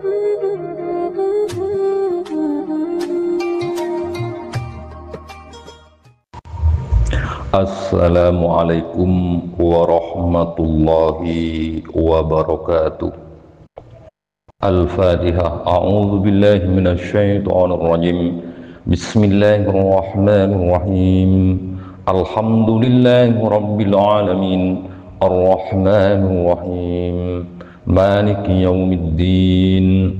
Assalamualaikum warahmatullahi wabarakatuh. Al-Fatihah. A'udzu billahi minasyaitonir rajim. Bismillahirrahmanirrahim. Alhamdulillahi rabbil alamin. Arrahmanir rahim. Maliki yaumiddin.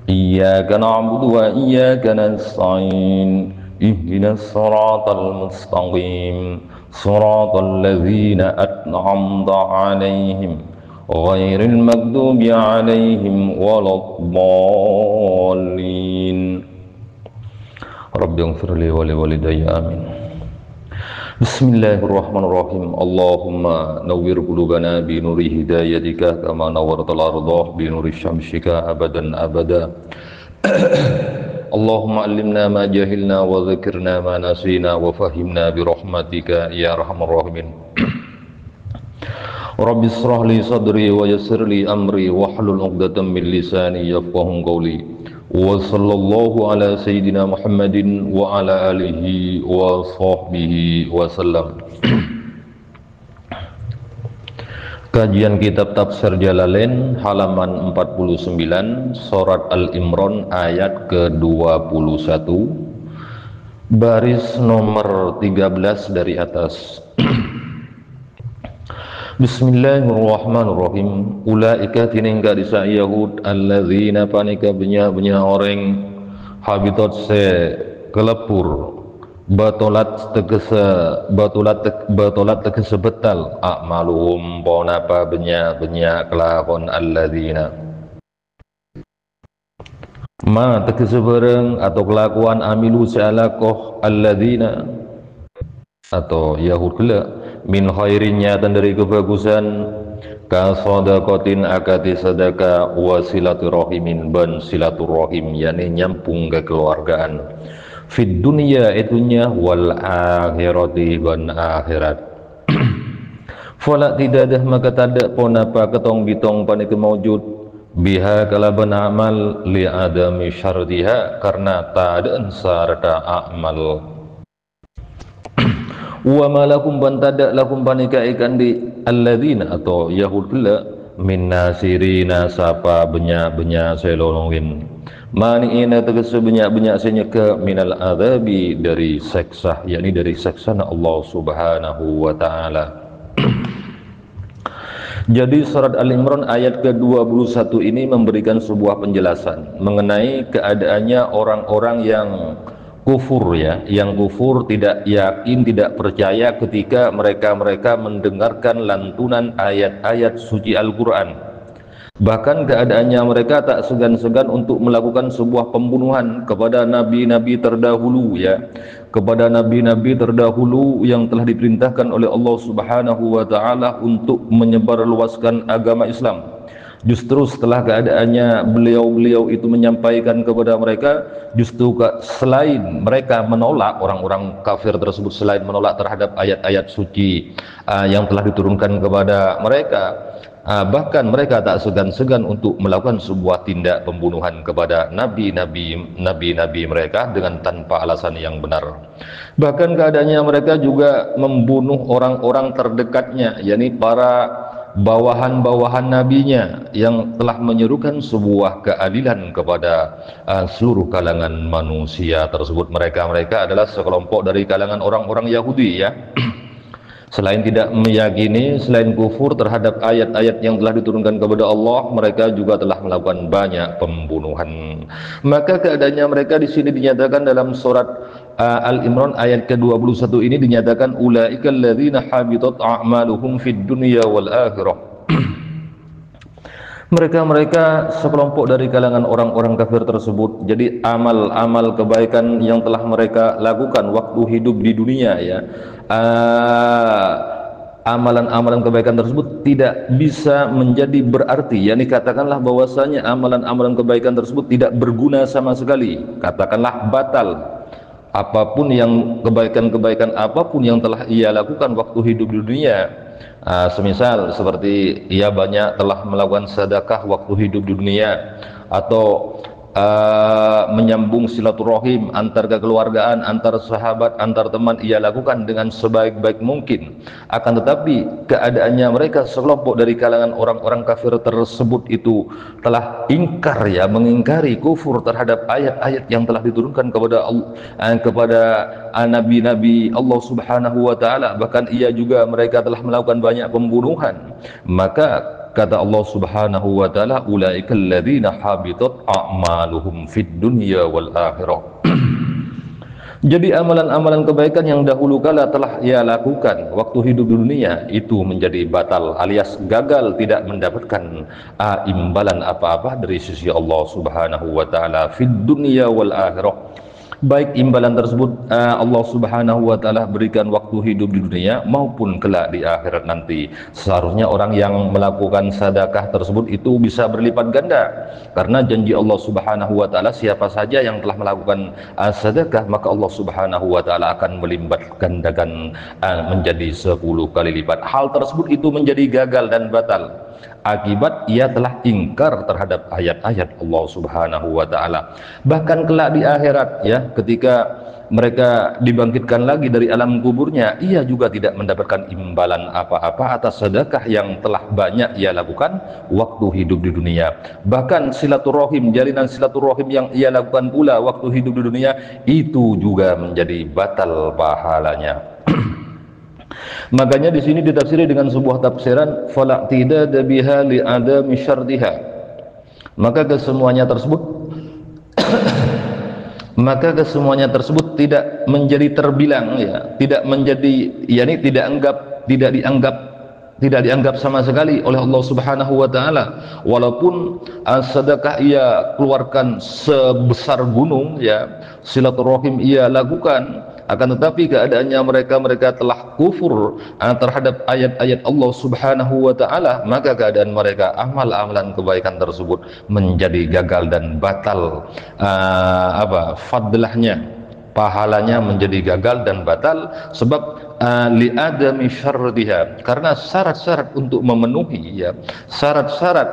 Iyyaka na'budu wa iyyaka nasta'in. Ihdinas siratal mustaqim. Siratal ladzina an'amta 'alaihim ghairil maghdubi 'alaihim waladdallin. Rabbighfirli wa liwalidayya amin. Bismillahirrahmanirrahim. Allahumma nawwir qulubana bi nuri hidayatika kama nawwartal arda bi nuri syamsika abadan abada. Allahumma allimna ma jahilna wa dzakirna ma nasina wa fahimna bi rahmatika ya arhamar rahimin. Rabbi shrah li sadri wa yassir li amri wahlul 'uqdatam min lisani yafqahu qawli. Wa sallallahu ala sayyidina Muhammadin wa ala alihi wa sahbihi wa sallam. Kajian kitab Tafsir Jalalain halaman 49, surat Al-Imran ayat ke-21, baris nomor 13 dari atas. Bismillahirrahmanirrahim. Ulaika tiningka disa Yahud alladzina panika benya orang habitat se kelepur batolat tegese betal a'maluhum ponapa benya kelakon alladzina ma tegese bareng atau kelakuan amilu sealakoh alladzina atau Yahud kela min khairinya dan dari kebagusan ka sadaqatin akati sedekah wa silaturrahimin ban silaturrahim yakni nyampung kekeluargaan fid dunya itunya wal akhirati ban akhirat. Fala tidak ada maka tada ponapa ketong bitong panik maujud biha kalaban amal li adami syartiha karena tadaan sarta amal. Wa malakum ban tada lakum panika ikan di alladzina atau Yahud kala min nasirina sapa benya selolongin mani ina tegese banyak senyeka minal adzabi dari seksa yakni dari seksana Allah Subhanahu wa taala. Jadi surat Al-Imran ayat ke-21 ini memberikan sebuah penjelasan mengenai keadaannya orang-orang yang kufur ya, yang kufur tidak yakin, tidak percaya ketika mereka mendengarkan lantunan ayat-ayat suci Al-Qur'an. Bahkan keadaannya mereka tak segan-segan untuk melakukan sebuah pembunuhan kepada nabi-nabi terdahulu ya, kepada nabi-nabi terdahulu yang telah diperintahkan oleh Allah Subhanahu wa taala untuk menyebarluaskan agama Islam. Justru setelah keadaannya beliau-beliau itu menyampaikan kepada mereka, justru selain mereka menolak, orang-orang kafir tersebut selain menolak terhadap ayat-ayat suci yang telah diturunkan kepada mereka, bahkan mereka tak segan-segan untuk melakukan sebuah tindak pembunuhan kepada nabi-nabi mereka dengan tanpa alasan yang benar. Bahkan keadaannya mereka juga membunuh orang-orang terdekatnya, yakni para bawahan-bawahan nabinya yang telah menyerukan sebuah keadilan kepada seluruh kalangan manusia tersebut. Mereka adalah sekelompok dari kalangan orang-orang Yahudi ya. Selain tidak meyakini, selain kufur terhadap ayat-ayat yang telah diturunkan kepada Allah, mereka juga telah melakukan banyak pembunuhan. Maka keadaannya mereka di sini dinyatakan dalam surat Al-Imran ayat ke-21 ini dinyatakan ulaikal ladzina habitat a'maluhum fid dunya wal akhirah. Mereka sekelompok dari kalangan orang-orang kafir tersebut. Jadi amal-amal kebaikan yang telah mereka lakukan waktu hidup di dunia ya, amalan-amalan kebaikan tersebut tidak bisa menjadi berarti, yakni katakanlah bahwasanya amalan-amalan kebaikan tersebut tidak berguna sama sekali, katakanlah batal. Apapun yang kebaikan-kebaikan apapun yang telah ia lakukan waktu hidup di dunia, semisal seperti ia banyak telah melakukan sedekah waktu hidup di dunia, atau menyambung silaturahim antar kekeluargaan, antar sahabat, antar teman, ia lakukan dengan sebaik-baik mungkin. Akan tetapi keadaannya mereka sekelompok dari kalangan orang-orang kafir tersebut itu telah ingkar, ya, mengingkari, kufur terhadap ayat-ayat yang telah diturunkan kepada nabi-nabi Allah Subhanahu wa taala. Bahkan mereka telah melakukan banyak pembunuhan. Maka kata Allah Subhanahu wa taala, ulaikal ladzina habitat a'maluhum fid dunya wal akhirah. Jadi amalan-amalan kebaikan yang dahulu kala telah ia lakukan waktu hidup di dunia itu menjadi batal alias gagal, tidak mendapatkan imbalan apa-apa dari sisi Allah Subhanahu wa taala fid dunya wal akhirah. Baik imbalan tersebut Allah Subhanahu wa taala berikan waktu hidup di dunia maupun kelak di akhirat nanti. Seharusnya orang yang melakukan sedekah tersebut itu bisa berlipat ganda, karena janji Allah Subhanahu wa taala, siapa saja yang telah melakukan sedekah maka Allah Subhanahu wa taala akan melipat gandakan menjadi 10 kali lipat. Hal tersebut itu menjadi gagal dan batal akibat ia telah ingkar terhadap ayat-ayat Allah Subhanahu wa taala. Bahkan kelak di akhirat, ya, ketika mereka dibangkitkan lagi dari alam kuburnya, ia juga tidak mendapatkan imbalan apa-apa atas sedekah yang telah banyak ia lakukan waktu hidup di dunia. Bahkan silaturahim, jalinan silaturahim yang ia lakukan pula waktu hidup di dunia itu juga menjadi batal pahalanya. Makanya di sini ditafsiri dengan sebuah tafsiran falaqtidad biha li adami syartiha. Maka kesemuanya tersebut tidak menjadi terbilang, ya, tidak menjadi, yakni tidak dianggap sama sekali oleh Allah Subhanahu wa taala. Walaupun sedekah ia keluarkan sebesar gunung, ya, silaturahim ia lakukan, akan tetapi keadaannya mereka telah kufur terhadap ayat-ayat Allah Subhanahu wa taala, maka keadaan mereka, amal-amalan kebaikan tersebut menjadi gagal dan batal, fadlahnya, pahalanya menjadi gagal dan batal sebab li'adami syartiha, karena syarat-syarat untuk memenuhi, ya, syarat-syarat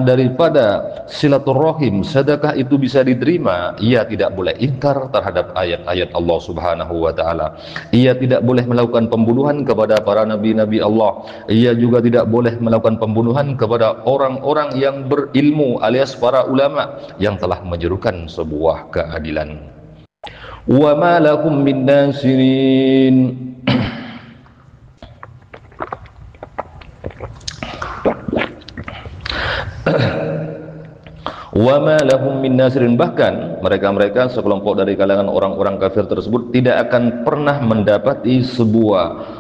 daripada silaturahim sedekah itu bisa diterima, ia tidak boleh ingkar terhadap ayat-ayat Allah Subhanahu wa taala. Ia tidak boleh melakukan pembunuhan kepada para nabi-nabi Allah. Ia juga tidak boleh melakukan pembunuhan kepada orang-orang yang berilmu alias para ulama yang telah menyerukan sebuah keadilan. Wa ma lakum min nasirin. Wa ma lahum min nasirin, bahkan mereka sekelompok dari kalangan orang-orang kafir tersebut tidak akan pernah mendapati sebuah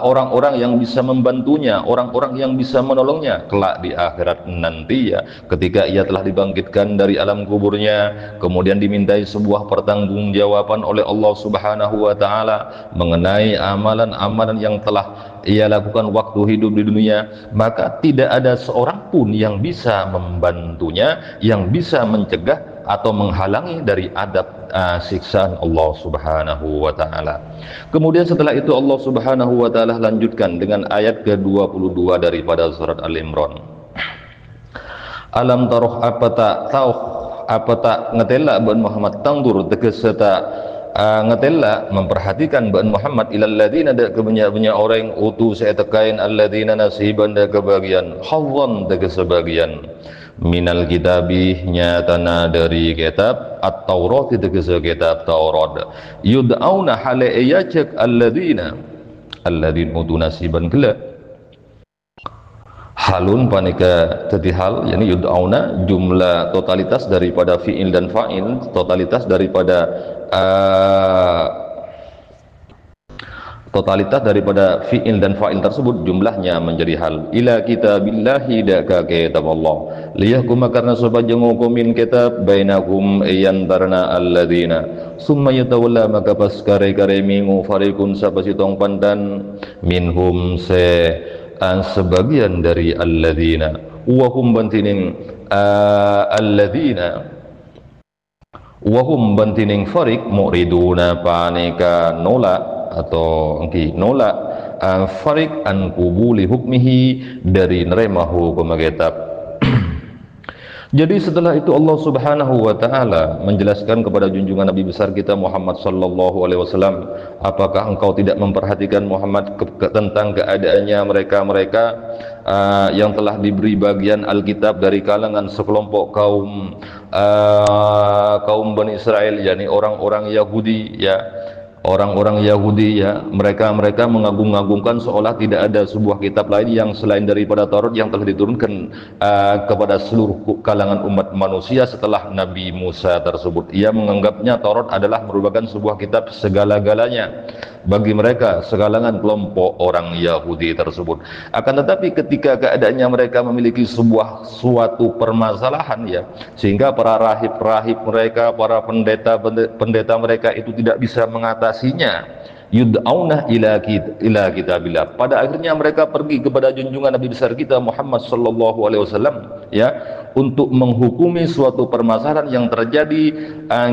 orang-orang yang bisa membantunya, orang-orang yang bisa menolongnya kelak di akhirat nanti, ya, ketika ia telah dibangkitkan dari alam kuburnya, kemudian dimintai sebuah pertanggungjawaban oleh Allah Subhanahu wa taala mengenai amalan-amalan yang telah ia lakukan waktu hidup di dunia, maka tidak ada seorang pun yang bisa membantunya, yang bisa mencegah atau menghalangi dari adab siksaan Allah Subhanahu wa taala. Kemudian setelah itu Allah Subhanahu wa taala lanjutkan dengan ayat ke-22 daripada surat Al-Imran. Alam taruh, apa tak ngetela ben Muhammad tangdur tegese tak ngetela memperhatikan ben Muhammad ilal ladzina da kebanyak orang utu saya tekain alladzina nasiban da kebagian hawwan da kesebagian minal kitabi nyatana dari kitab at-Taurat, itu kitab Taurat, yud'auna hale ayajak alladzina utu nasiban gela halun panika tadi hal, yakni yud'auna jumlah totalitas daripada fi'il dan fa'il, totalitas daripada fi'il dan fa'il tersebut jumlahnya menjadi hal. Ila kitabillahi daka kitab Allah liyahkuma, karena supaya ngukumin kitab bainakum iyantarna alladzina summa yatawalla, maka pas kare-kare mingu farikun sapasitong pandan minhum sebagian dari alladzina wahum bantining alladzina wahum bantining farik muriduna panika nolak atau nolak farik an kubuli hukmihi dari nerema hukum kitab. Jadi setelah itu Allah Subhanahu wa taala menjelaskan kepada junjungan Nabi besar kita Muhammad sallallahu alaihi wasallam, apakah engkau tidak memperhatikan Muhammad tentang keadaannya mereka-mereka yang telah diberi bagian Alkitab dari kalangan sekelompok kaum Bani Israel, yakni orang-orang Yahudi ya. Orang-orang Yahudi ya, mereka mengagung-agungkan seolah tidak ada sebuah kitab lain yang selain daripada Taurat yang telah diturunkan kepada seluruh kalangan umat manusia setelah Nabi Musa tersebut. Ia menganggapnya Taurat adalah merupakan sebuah kitab segala-galanya bagi mereka sekalangan kelompok orang Yahudi tersebut. Akan tetapi ketika keadaannya mereka memiliki suatu permasalahan ya, sehingga para rahib-rahib mereka, para pendeta mereka itu tidak bisa mengatasinya, yud'auna ila kitabillah. Pada akhirnya mereka pergi kepada junjungan Nabi besar kita Muhammad sallallahu alaihi wasallam ya, untuk menghukumi suatu permasalahan yang terjadi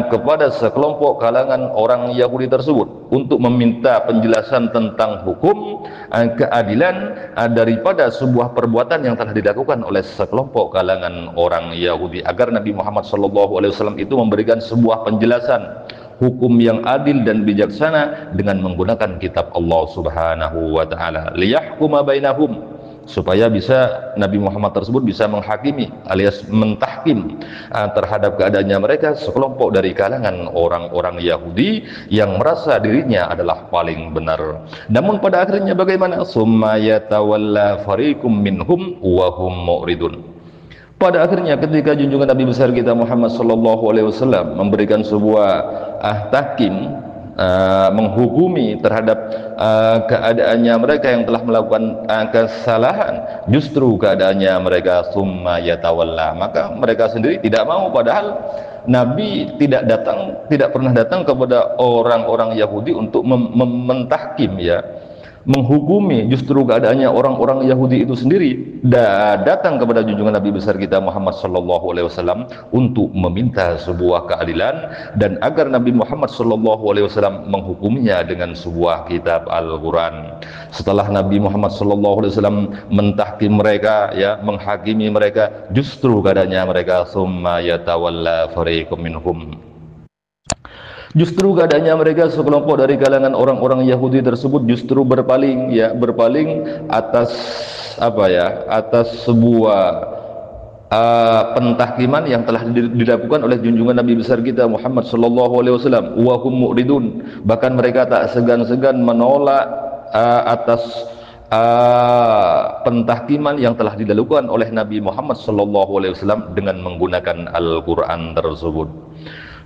kepada sekelompok kalangan orang Yahudi tersebut, untuk meminta penjelasan tentang hukum keadilan daripada sebuah perbuatan yang telah dilakukan oleh sekelompok kalangan orang Yahudi, agar Nabi Muhammad sallallahu alaihi wasallam itu memberikan sebuah penjelasan hukum yang adil dan bijaksana dengan menggunakan kitab Allah Subhanahu wa taala, liyahkuma bainahum, supaya bisa Nabi Muhammad tersebut bisa menghakimi alias mentahkim terhadap keadaannya mereka sekelompok dari kalangan orang-orang Yahudi yang merasa dirinya adalah paling benar. Namun pada akhirnya bagaimana? Summa yatawalla fariqum minhum wa hum mu'ridun. Pada akhirnya ketika junjungan Nabi besar kita Muhammad sallallahu alaihi wasallam memberikan sebuah tahkim, menghukumi terhadap keadaannya mereka yang telah melakukan kesalahan, justru keadaannya mereka summa yatawalla, maka mereka sendiri tidak mau, padahal Nabi tidak pernah datang kepada orang-orang Yahudi untuk mentahkim ya, menghukumi, justru keadaannya orang-orang Yahudi itu sendiri datang kepada junjungan Nabi besar kita Muhammad sallallahu alaihi wasallam untuk meminta sebuah keadilan dan agar Nabi Muhammad sallallahu alaihi wasallam menghukumnya dengan sebuah kitab Al-Qur'an. Setelah Nabi Muhammad sallallahu alaihi wasallam mentahkim mereka ya, menghakimi mereka, justru keadaannya mereka summa yatawalla fariqum minhum, justru keadaannya mereka sekelompok dari kalangan orang-orang Yahudi tersebut justru berpaling atas atas sebuah pentahkiman yang telah dilakukan oleh junjungan Nabi besar kita Muhammad sallallahu alaihi wasallam, wa hum mu'ridun, bahkan mereka tak segan-segan menolak atas pentahkiman yang telah dilakukan oleh Nabi Muhammad sallallahu alaihi wasallam dengan menggunakan Al-Qur'an tersebut.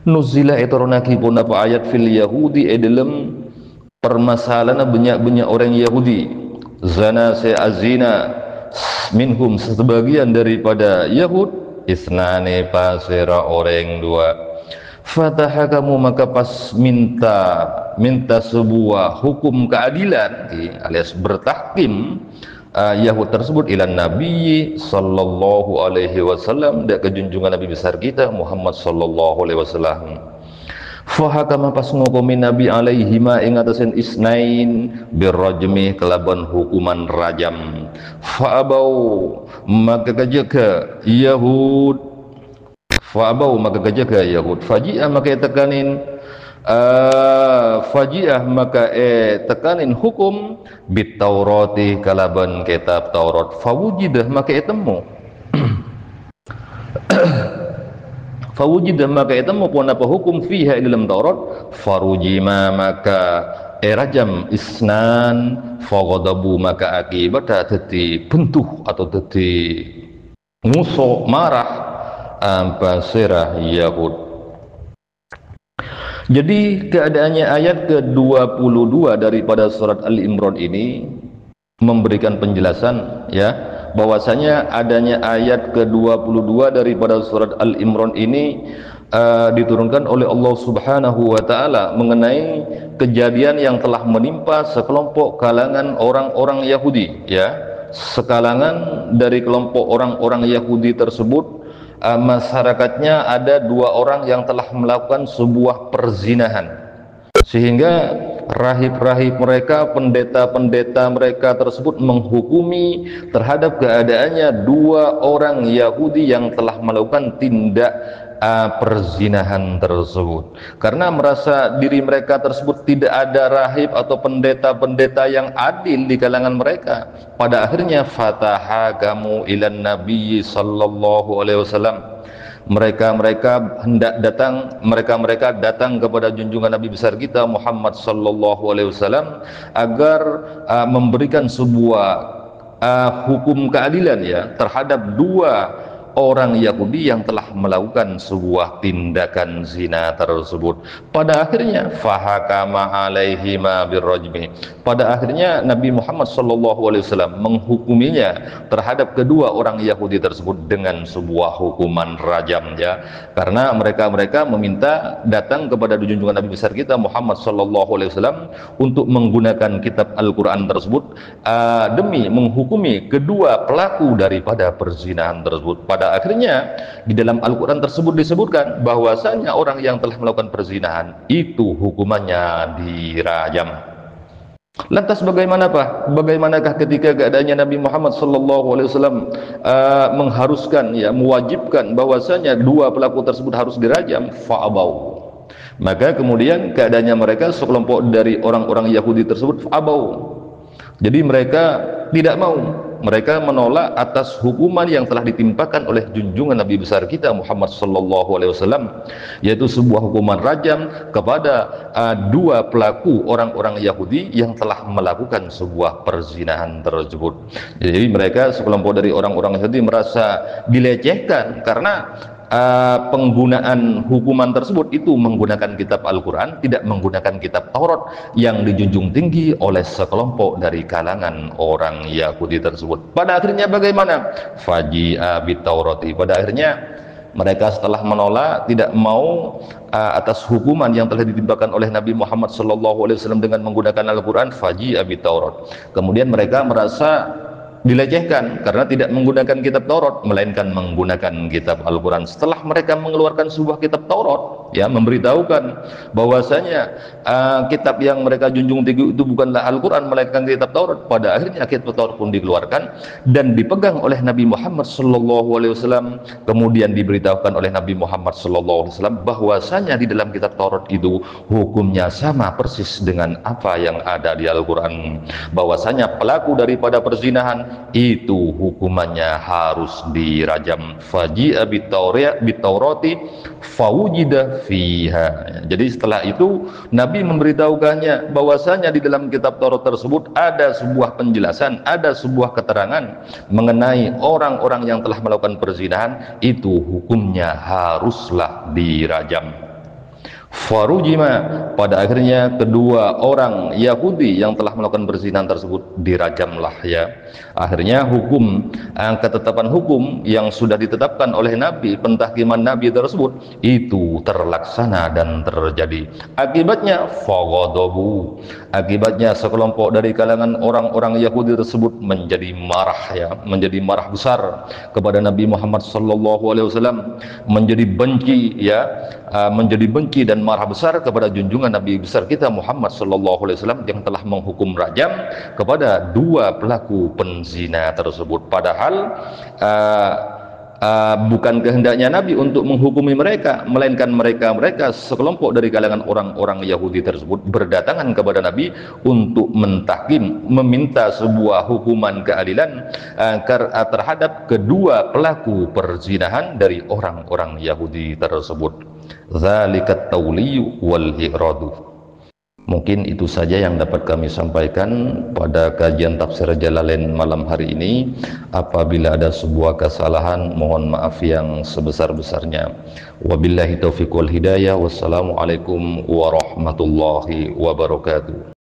Nuzila etornaki pun apa ayat fil Yahudi dalam permasalahan banyak orang Yahudi, zana azina minhum, sebagian daripada Yahud, isnane pasera orang dua, fatah kamu maka pas minta sebuah hukum keadilan alias bertahkim Yahud tersebut ilan Nabi sallallahu alaihi wasallam, dan kejunjungan Nabi besar kita Muhammad sallallahu alaihi wasallam. Fahakama pas ngukumi Nabi alaihi ma ing atasen isnain birrajmi kelaban hukuman rajam. Fa'abau maka kajaga Yahud, fa'abau maka kajaga Yahud, faji'ah maka tekanin faji'ah maka tekanin hukum bit Taurati kalaban kitab Taurat, fawujidah maka temu fawujidah maka temu pun apa hukum fiha dalam Taurat, farujima maka rajam isnan, faghadabu maka akibat dadi bentuh atau dadi nguso marah basirah Yahud. Jadi keadaannya ayat ke-22 daripada surat Al-Imran ini memberikan penjelasan ya, bahwasanya adanya ayat ke-22 daripada surat Al-Imran ini diturunkan oleh Allah Subhanahu wa taala mengenai kejadian yang telah menimpa sekelompok kalangan orang-orang Yahudi ya. Sekalangan dari kelompok orang-orang Yahudi tersebut, masyarakatnya ada dua orang yang telah melakukan sebuah perzinahan, sehingga rahib-rahib mereka, pendeta-pendeta mereka tersebut menghukumi terhadap keadaannya dua orang Yahudi yang telah melakukan tindak perzinahan tersebut, karena merasa diri mereka tersebut tidak ada rahib atau pendeta-pendeta yang adil di kalangan mereka. Pada akhirnya fatahakamu ilan nabi sallallahu alaihi wasallam, mereka datang kepada junjungan Nabi besar kita Muhammad sallallahu alaihi wasallam agar memberikan sebuah hukum keadilan ya terhadap dua orang Yahudi yang telah melakukan sebuah tindakan zina tersebut. Pada akhirnya fahakama alaihima birrajmi, pada akhirnya Nabi Muhammad SAW menghukuminya terhadap kedua orang Yahudi tersebut dengan sebuah hukuman rajam ya, karena mereka meminta datang kepada junjungan Nabi besar kita Muhammad SAW untuk menggunakan kitab Al-Quran tersebut demi menghukumi kedua pelaku daripada perzinahan tersebut. Pada akhirnya di dalam Al-Quran tersebut disebutkan bahwasanya orang yang telah melakukan perzinahan itu hukumannya dirajam. Lantas bagaimana Pak? Bagaimanakah ketika keadaannya Nabi Muhammad SAW mengharuskan ya, mewajibkan bahwasanya dua pelaku tersebut harus dirajam? Fa'abau. Maka kemudian keadaannya mereka sekelompok dari orang-orang Yahudi tersebut fa'abau. Jadi mereka tidak mau, mereka menolak atas hukuman yang telah ditimpakan oleh junjungan Nabi besar kita Muhammad SAW, yaitu sebuah hukuman rajam kepada dua pelaku orang-orang Yahudi yang telah melakukan sebuah perzinahan tersebut. Jadi mereka sekelompok dari orang-orang Yahudi merasa dilecehkan karena penggunaan hukuman tersebut itu menggunakan kitab Al-Quran, tidak menggunakan kitab Taurat yang dijunjung tinggi oleh sekelompok dari kalangan orang Yahudi tersebut. Pada akhirnya bagaimana? Faji'a bitaurati. Pada akhirnya mereka setelah menolak, tidak mau atas hukuman yang telah ditimpakan oleh Nabi Muhammad SAW dengan menggunakan Al-Quran, faji'a bitaurat. Kemudian mereka merasa dilecehkan karena tidak menggunakan kitab Taurat melainkan menggunakan kitab Al-Quran. Setelah mereka mengeluarkan sebuah kitab Taurat ya, memberitahukan bahwasanya kitab yang mereka junjung tinggi itu bukanlah Al-Quran melainkan kitab Taurat. Pada akhirnya kitab Taurat pun dikeluarkan dan dipegang oleh Nabi Muhammad SAW. Kemudian diberitahukan oleh Nabi Muhammad SAW bahwasanya di dalam kitab Taurat itu hukumnya sama persis dengan apa yang ada di Al-Quran, bahwasanya pelaku daripada perzinahan itu hukumannya harus dirajam. Faji'a bitaurati fawujida fiha. Jadi setelah itu Nabi memberitahukannya bahwasanya di dalam kitab Taurat tersebut ada sebuah penjelasan, ada sebuah keterangan mengenai orang-orang yang telah melakukan perzinahan itu hukumnya haruslah dirajam. Farujima, pada akhirnya kedua orang Yahudi yang telah melakukan perzinahan tersebut dirajamlah ya. Akhirnya hukum, ketetapan hukum yang sudah ditetapkan oleh Nabi, pentahkiman Nabi tersebut itu terlaksana dan terjadi. Akibatnya faghadabu, akibatnya sekelompok dari kalangan orang-orang Yahudi tersebut menjadi marah ya, menjadi marah besar kepada Nabi Muhammad SAW, menjadi benci ya, menjadi benci dan marah besar kepada junjungan Nabi besar kita Muhammad SAW yang telah menghukum rajam kepada dua pelaku penzina tersebut. Padahal bukan kehendaknya Nabi untuk menghukumi mereka, melainkan mereka sekelompok dari kalangan orang-orang Yahudi tersebut berdatangan kepada Nabi untuk mentahkim, meminta sebuah hukuman keadilan terhadap kedua pelaku perzinahan dari orang-orang Yahudi tersebut. Zalikat tauliyu wal i'radu. Mungkin itu saja yang dapat kami sampaikan pada kajian tafsir Jalalain malam hari ini. Apabila ada sebuah kesalahan, mohon maaf yang sebesar-besarnya. Wabillahi taufiq wal hidayah. Wassalamualaikum warahmatullahi wabarakatuh.